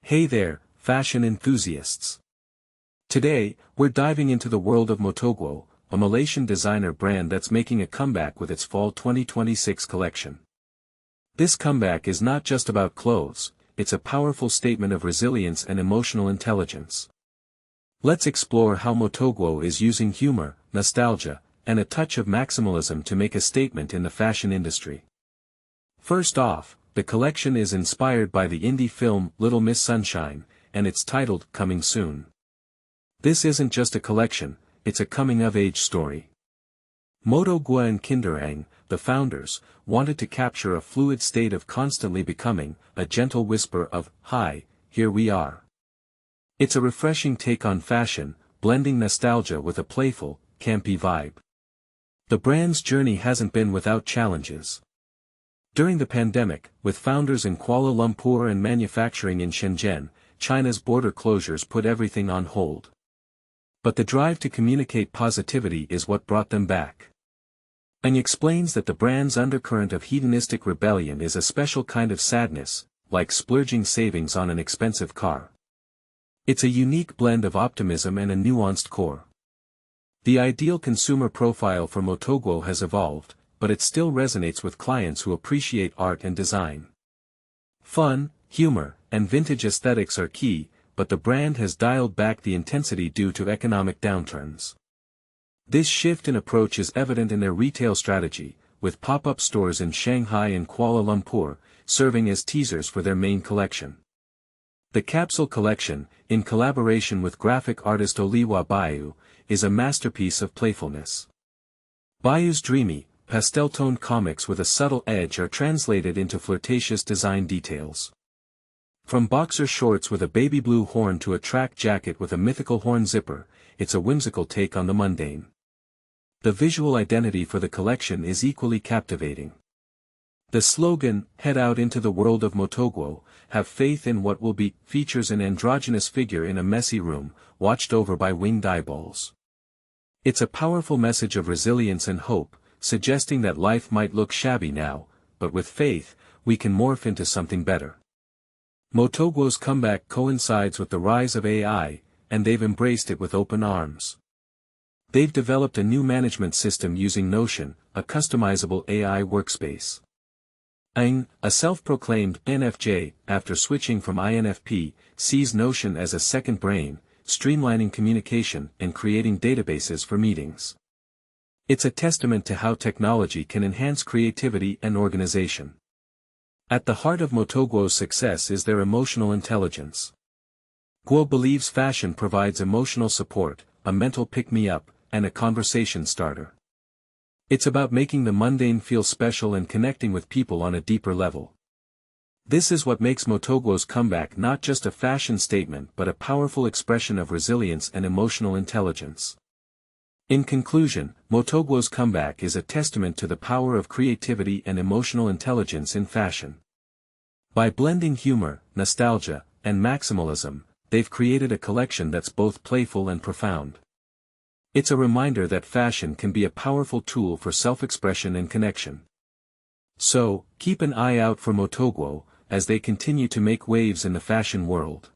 Hey there, fashion enthusiasts! Today, we're diving into the world of Motoguo, a Malaysian designer brand that's making a comeback with its Fall 2026 collection. This comeback is not just about clothes, it's a powerful statement of resilience and emotional intelligence. Let's explore how Motoguo is using humor, nostalgia, and a touch of maximalism to make a statement in the fashion industry. First off, the collection is inspired by the indie film Little Miss Sunshine, and it's titled Coming Soon. This isn't just a collection, it's a coming-of-age story. Motoguo and Kinderang, the founders, wanted to capture a fluid state of constantly becoming, a gentle whisper of, "Hi, here we are." It's a refreshing take on fashion, blending nostalgia with a playful, campy vibe. The brand's journey hasn't been without challenges. During the pandemic, with founders in Kuala Lumpur and manufacturing in Shenzhen, China's border closures put everything on hold. But the drive to communicate positivity is what brought them back. Ang explains that the brand's undercurrent of hedonistic rebellion is a special kind of sadness, like splurging savings on an expensive car. It's a unique blend of optimism and a nuanced core. The ideal consumer profile for Motoguo has evolved, but it still resonates with clients who appreciate art and design. Fun, humor, and vintage aesthetics are key, but the brand has dialed back the intensity due to economic downturns. This shift in approach is evident in their retail strategy, with pop-up stores in Shanghai and Kuala Lumpur, serving as teasers for their main collection. The capsule collection, in collaboration with graphic artist Oliwa Biu, is a masterpiece of playfulness. Biu's dreamy, pastel-toned comics with a subtle edge are translated into flirtatious design details. From boxer shorts with a baby blue horn to a track jacket with a mythical horn zipper, it's a whimsical take on the mundane. The visual identity for the collection is equally captivating. The slogan, "Head out into the world of Motoguo, have faith in what will be," features an androgynous figure in a messy room, watched over by winged eyeballs. It's a powerful message of resilience and hope, suggesting that life might look shabby now, but with faith, we can morph into something better. Motoguo's comeback coincides with the rise of AI, and they've embraced it with open arms. They've developed a new management system using Notion, a customizable AI workspace. Ang, a self-proclaimed NFJ, after switching from INFP, sees Notion as a second brain, streamlining communication and creating databases for meetings. It's a testament to how technology can enhance creativity and organization. At the heart of Motoguo's success is their emotional intelligence. Guo believes fashion provides emotional support, a mental pick-me-up, and a conversation starter. It's about making the mundane feel special and connecting with people on a deeper level. This is what makes Motoguo's comeback not just a fashion statement but a powerful expression of resilience and emotional intelligence. In conclusion, Motoguo's comeback is a testament to the power of creativity and emotional intelligence in fashion. By blending humor, nostalgia, and maximalism, they've created a collection that's both playful and profound. It's a reminder that fashion can be a powerful tool for self-expression and connection. So, keep an eye out for Motoguo, as they continue to make waves in the fashion world.